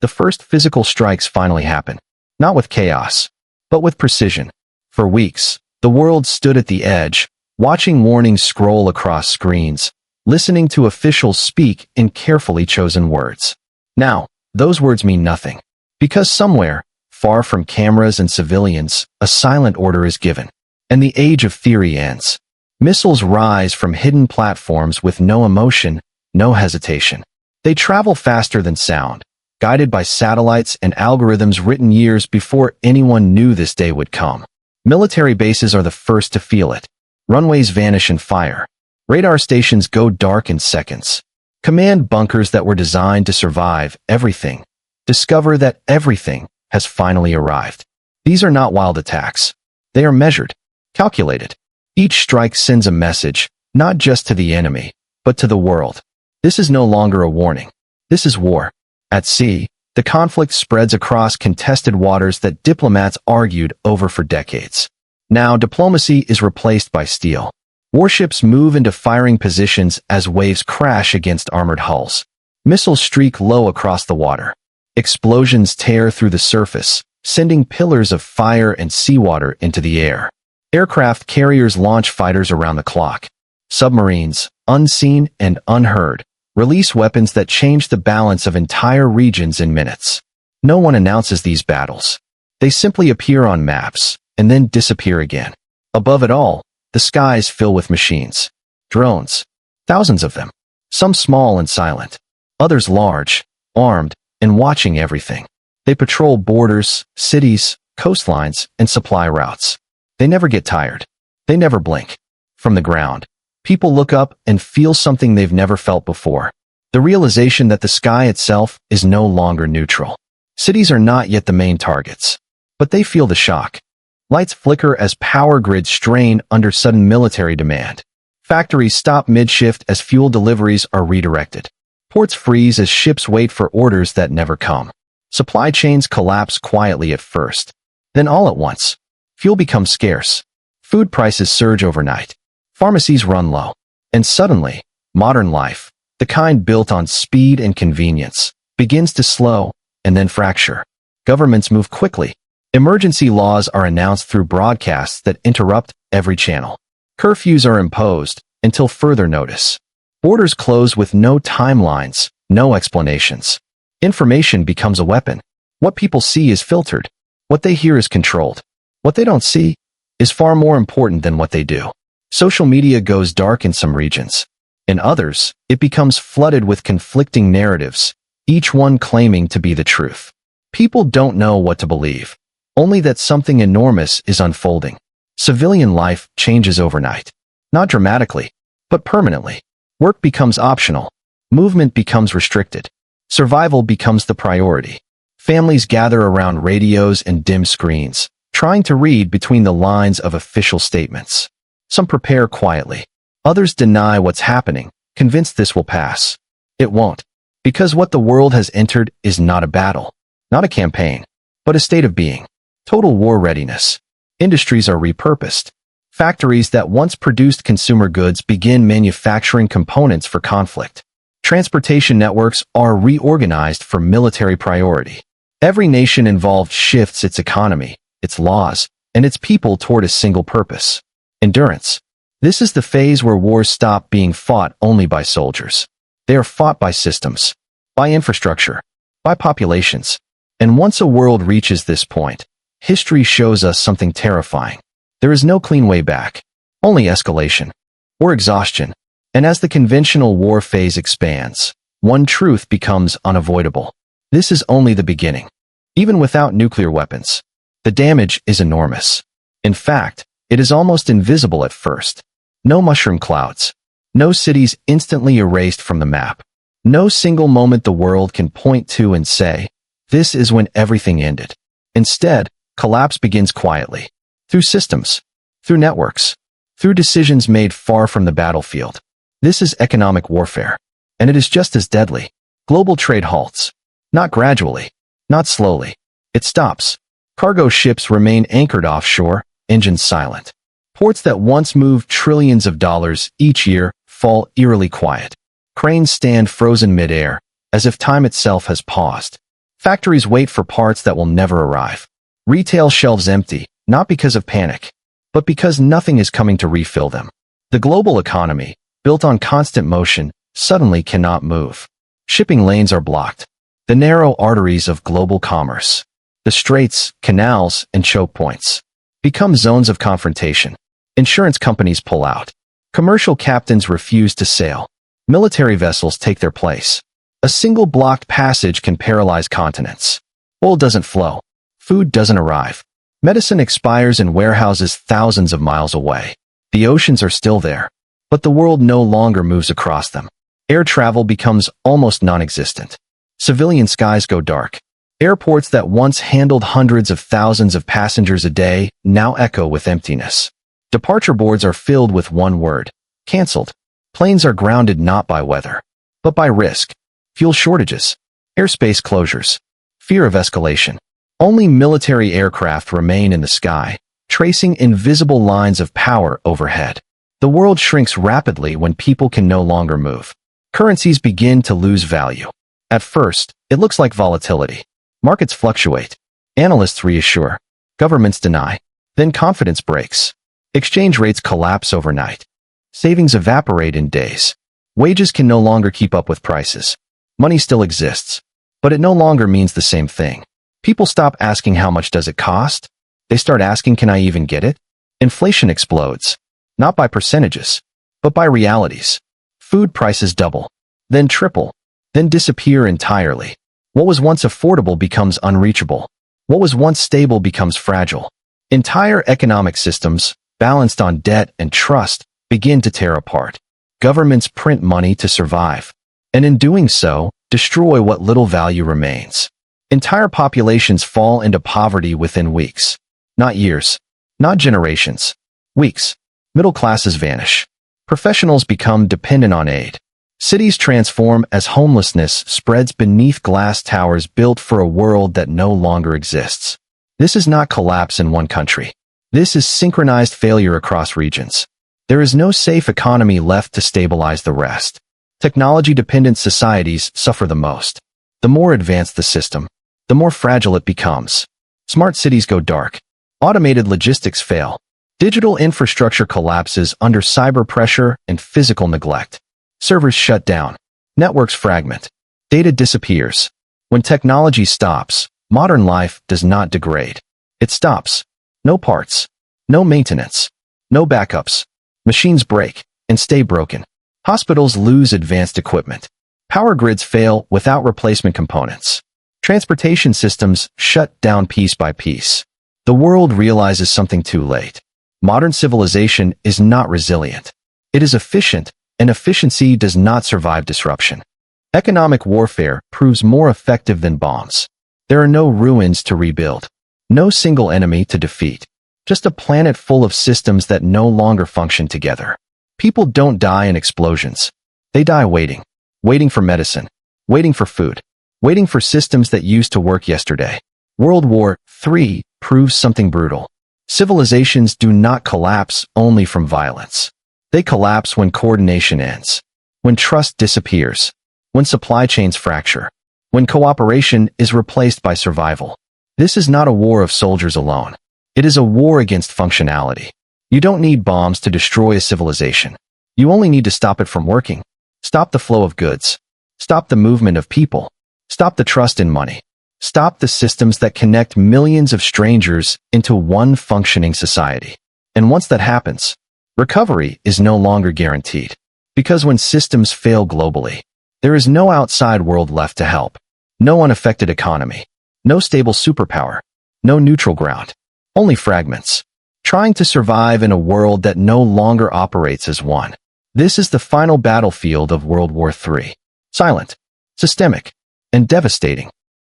the first physical strikes finally happen. Not with chaos, but with precision. For weeks, the world stood at the edge, watching warnings scroll across screens, listening to officials speak in carefully chosen words. Now, those words mean nothing. Because somewhere, far from cameras and civilians, a silent order is given. And the age of theory ends. Missiles rise from hidden platforms with no emotion, no hesitation. They travel faster than sound, guided by satellites and algorithms written years before anyone knew this day would come. Military bases are the first to feel it. Runways vanish in fire. Radar stations go dark in seconds. Command bunkers that were designed to survive everything discover that everything has finally arrived. These are not wild attacks. They are measured, calculated. Each strike sends a message, not just to the enemy, but to the world. This is no longer a warning. This is war. At sea, the conflict spreads across contested waters that diplomats argued over for decades. Now, diplomacy is replaced by steel. Warships move into firing positions as waves crash against armored hulls. Missiles streak low across the water. Explosions tear through the surface, sending pillars of fire and seawater into the air. Aircraft carriers launch fighters around the clock. Submarines, unseen and unheard, release weapons that change the balance of entire regions in minutes. No one announces these battles. They simply appear on maps, and then disappear again. Above it all, the skies fill with machines. Drones. Thousands of them. Some small and silent. Others large, armed, and watching everything. They patrol borders, cities, coastlines, and supply routes. They never get tired. They never blink. From the ground, people look up and feel something they've never felt before. The realization that the sky itself is no longer neutral. Cities are not yet the main targets, but they feel the shock. Lights flicker as power grids strain under sudden military demand. Factories stop mid-shift as fuel deliveries are redirected. Ports freeze as ships wait for orders that never come. Supply chains collapse quietly at first. Then all at once, fuel becomes scarce. Food prices surge overnight. Pharmacies run low. And suddenly, modern life, the kind built on speed and convenience, begins to slow and then fracture. Governments move quickly. Emergency laws are announced through broadcasts that interrupt every channel. Curfews are imposed until further notice. Borders close with no timelines, no explanations. Information becomes a weapon. What people see is filtered. What they hear is controlled. What they don't see is far more important than what they do. Social media goes dark in some regions. In others, it becomes flooded with conflicting narratives, each one claiming to be the truth. People don't know what to believe, only that something enormous is unfolding. Civilian life changes overnight. Not dramatically, but permanently. Work becomes optional. Movement becomes restricted. Survival becomes the priority. Families gather around radios and dim screens, trying to read between the lines of official statements. Some prepare quietly. Others deny what's happening, convinced this will pass. It won't. Because what the world has entered is not a battle, not a campaign, but a state of being. Total war readiness. Industries are repurposed. Factories that once produced consumer goods begin manufacturing components for conflict. Transportation networks are reorganized for military priority. Every nation involved shifts its economy, its laws, and its people toward a single purpose: endurance. This is the phase where wars stop being fought only by soldiers. They are fought by systems, by infrastructure, by populations. And once a world reaches this point, history shows us something terrifying. There is no clean way back, only escalation or exhaustion. And as the conventional war phase expands, one truth becomes unavoidable. This is only the beginning. Even without nuclear weapons, the damage is enormous. In fact, it is almost invisible at first. No mushroom clouds. No cities instantly erased from the map. No single moment the world can point to and say, this is when everything ended. Instead, collapse begins quietly. Through systems. Through networks. Through decisions made far from the battlefield. This is economic warfare. And it is just as deadly. Global trade halts. Not gradually. Not slowly. It stops. Cargo ships remain anchored offshore, engines silent. Ports that once moved trillions of dollars each year fall eerily quiet. Cranes stand frozen midair, as if time itself has paused. Factories wait for parts that will never arrive. Retail shelves empty, not because of panic, but because nothing is coming to refill them. The global economy, built on constant motion, suddenly cannot move. Shipping lanes are blocked. The narrow arteries of global commerce, the straits, canals, and choke points, become zones of confrontation. Insurance companies pull out. Commercial captains refuse to sail. Military vessels take their place. A single blocked passage can paralyze continents. Oil doesn't flow. Food doesn't arrive. Medicine expires in warehouses thousands of miles away. The oceans are still there, but the world no longer moves across them. Air travel becomes almost non-existent. Civilian skies go dark. Airports that once handled hundreds of thousands of passengers a day now echo with emptiness. Departure boards are filled with one word: canceled. Planes are grounded not by weather, but by risk. Fuel shortages, airspace closures, fear of escalation. Only military aircraft remain in the sky, tracing invisible lines of power overhead. The world shrinks rapidly when people can no longer move. Currencies begin to lose value. At first, it looks like volatility. Markets fluctuate. Analysts reassure. Governments deny. Then confidence breaks. Exchange rates collapse overnight. Savings evaporate in days. Wages can no longer keep up with prices. Money still exists, but it no longer means the same thing. People stop asking how much does it cost? They start asking, can I even get it? Inflation explodes. Not by percentages, but by realities. Food prices double, then triple, then disappear entirely. What was once affordable becomes unreachable. What was once stable becomes fragile. Entire economic systems, balanced on debt and trust, begin to tear apart. Governments print money to survive, and in doing so, destroy what little value remains. Entire populations fall into poverty within weeks. Not years, not generations. Weeks. Middle classes vanish. Professionals become dependent on aid. Cities transform as homelessness spreads beneath glass towers built for a world that no longer exists. This is not collapse in one country. This is synchronized failure across regions. There is no safe economy left to stabilize the rest. Technology-dependent societies suffer the most. The more advanced the system, the more fragile it becomes. Smart cities go dark. Automated logistics fail. Digital infrastructure collapses under cyber pressure and physical neglect. Servers shut down. Networks fragment. Data disappears. When technology stops, modern life does not degrade. It stops. No parts. No maintenance. No backups. Machines break and stay broken. Hospitals lose advanced equipment. Power grids fail without replacement components. Transportation systems shut down piece by piece. The world realizes something too late. Modern civilization is not resilient. It is efficient, and efficiency does not survive disruption. Economic warfare proves more effective than bombs. There are no ruins to rebuild. No single enemy to defeat. Just a planet full of systems that no longer function together. People don't die in explosions. They die waiting. Waiting for medicine. Waiting for food. Waiting for systems that used to work yesterday. World War III proves something brutal. Civilizations do not collapse only from violence. They collapse when coordination ends. When trust disappears. When supply chains fracture. When cooperation is replaced by survival. This is not a war of soldiers alone. It is a war against functionality. You don't need bombs to destroy a civilization. You only need to stop it from working. Stop the flow of goods. Stop the movement of people. Stop the trust in money. Stop the systems that connect millions of strangers into one functioning society. And once that happens, recovery is no longer guaranteed. Because when systems fail globally, there is no outside world left to help. No unaffected economy. No stable superpower. No neutral ground. Only fragments. Trying to survive in a world that no longer operates as one. This is the final battlefield of World War III. Silent, systemic, and devastating.